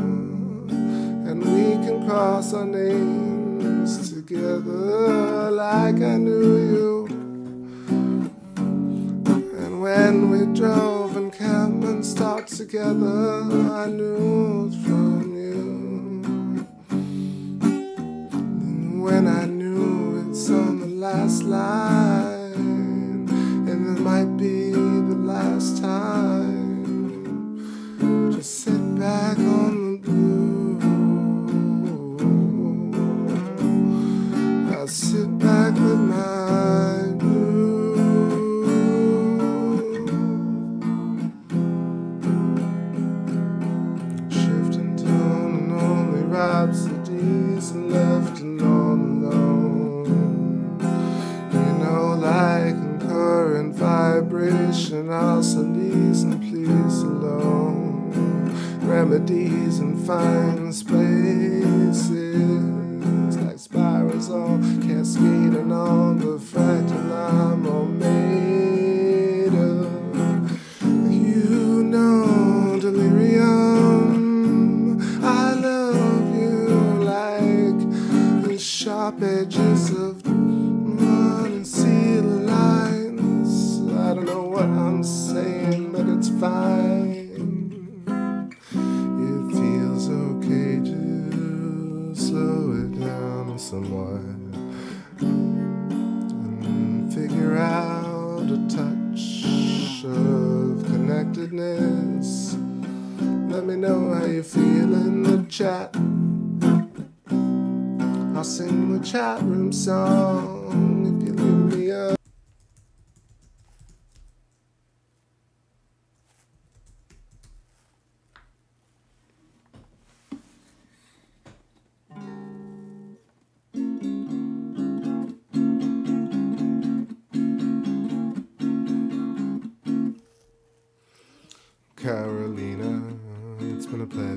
and we can cross our names together like I knew you. And when we drove and camped and stopped together, I knew it from you. And when I knew it's on the last line, and it might be the last time, just sit back on the blue. Sit back with my blue. Shifting tone and only rhapsodies and left and all alone. You know, like in current vibration, also leaves and please alone. Remedies and fine spaces like spirals all cascading on the fractal I'm all made of. You know, delirium, I love you like the sharp edges of mud and seal lines. I don't know what I'm saying, but it's fine. It feels okay to slow it down somewhat and figure out a touch of connectedness. Let me know how you feel in the chat. I'll sing the chat room song if you leave me up.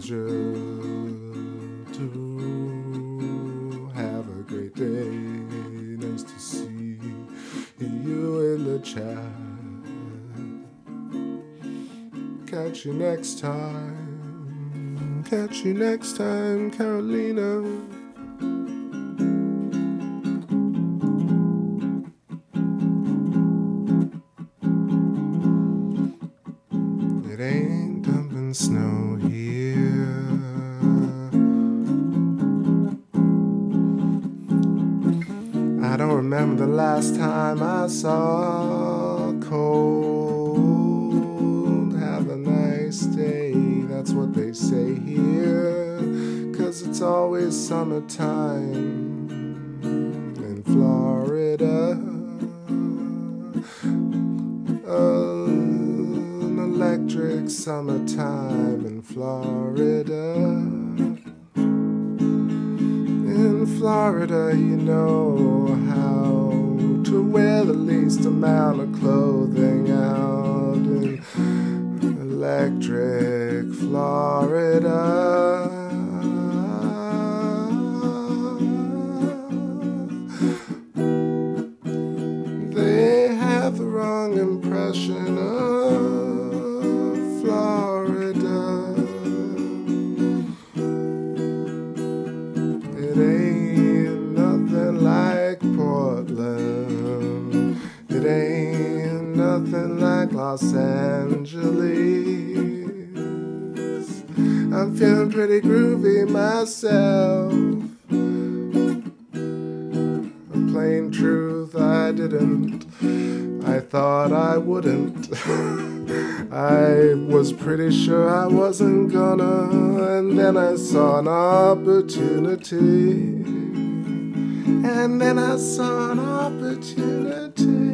pleasure to have a great day. Nice to see you in the chat. Catch you next time. Catch you next time, Carolina. It ain't dumping snow here. I don't remember the last time I saw cold. Have a nice day, that's what they say here. 'Cause it's always summertime in Florida. An electric summertime in Florida. In Florida, you know how to wear the least amount of clothing out in electric Florida. They have the wrong impression of Florida. It ain't nothing like Portland. It ain't nothing like Los Angeles. I'm feeling pretty groovy myself. A plain truth, I didn't. I thought I wouldn't. I was pretty sure I wasn't gonna, and then I saw an opportunity. And then I saw an opportunity.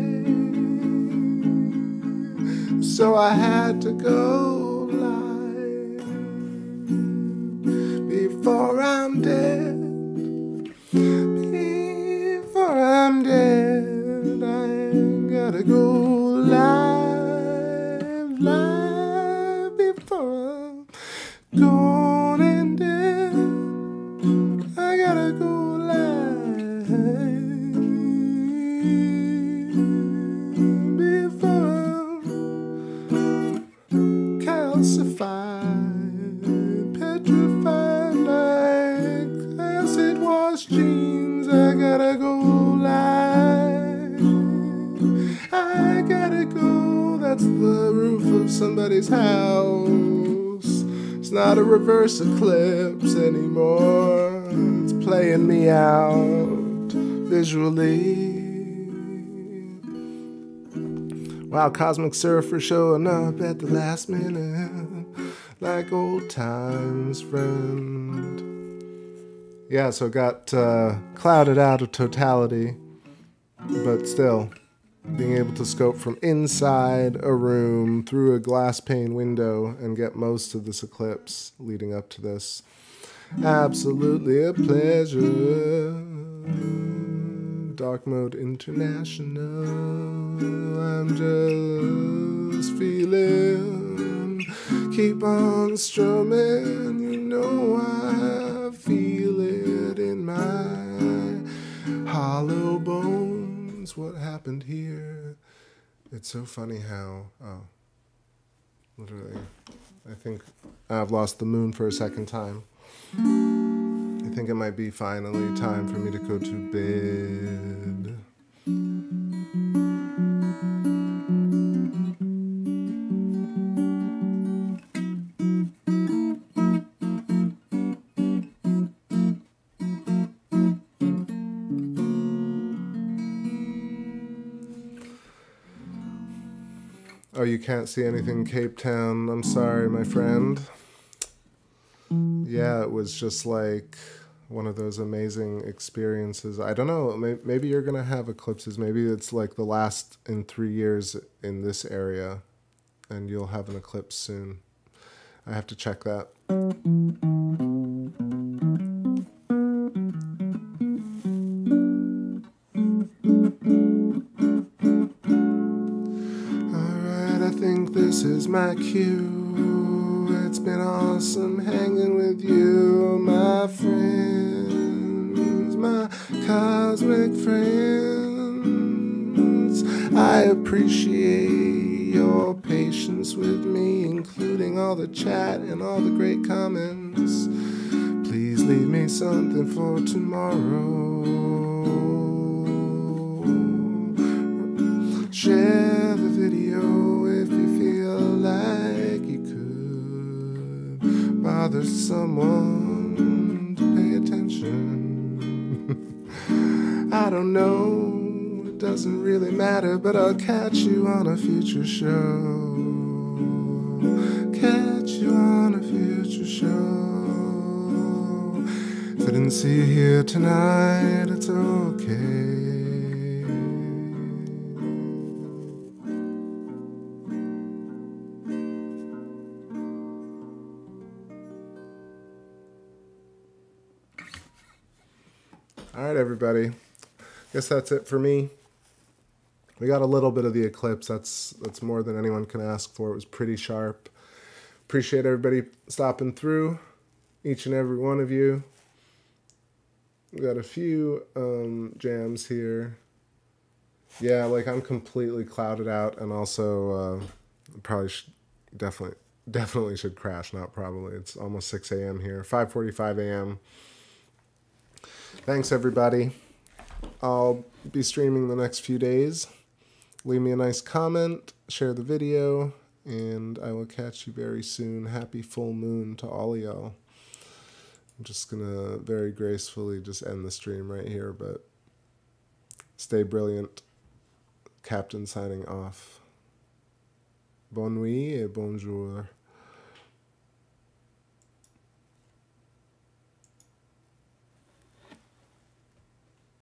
So I had to go live before I'm dead. Before I'm dead, I gotta go live, live before I'm gone and dead. I gotta go live before I'm calcified, petrified like acid wash jeans. I gotta go live. I gotta go. That's the roof of somebody's house. It's not a reverse eclipse anymore. It's playing me out visually. Wow, Cosmic Surfer showing up at the last minute, like old times, friend. Yeah, so it got clouded out of totality, but still, being able to scope from inside a room through a glass pane window and get most of this eclipse leading up to this. Absolutely a pleasure. Dark Mode International. I'm just feeling. Keep on strumming. You know I feel it in my hollow bones. What happened here? It's so funny how, literally, I think I've lost the moon for a second time. I think it might be finally time for me to go to bed. Oh, you can't see anything in Cape Town. I'm sorry, my friend. Yeah, it was just like one of those amazing experiences. I don't know, maybe you're going to have eclipses. Maybe it's like the last in 3 years in this area, and you'll have an eclipse soon. I have to check that. Alright, I think this is my cue. It's been been awesome hanging with you, my friends, my cosmic friends. I appreciate your patience with me, including all the chat and all the great comments. Please leave me something for tomorrow. Share the video if you feel like you could. Bother someone to pay attention. I don't know, it doesn't really matter, but I'll catch you on a future show. Catch you on a future show. If I didn't see you here tonight, it's okay. All right, everybody. Guess that's it for me. We got a little bit of the eclipse. That's more than anyone can ask for. It was pretty sharp. Appreciate everybody stopping through, each and every one of you. We got a few jams here. Yeah, like I'm completely clouded out, and also probably definitely should crash. Not probably. It's almost 6 a.m. here. 5:45 a.m. Thanks, everybody. I'll be streaming the next few days. Leave me a nice comment, share the video, and I will catch you very soon. Happy full moon to all of y'all. I'm just going to very gracefully just end the stream right here, but stay brilliant. Captain signing off. Bonne nuit et bonjour.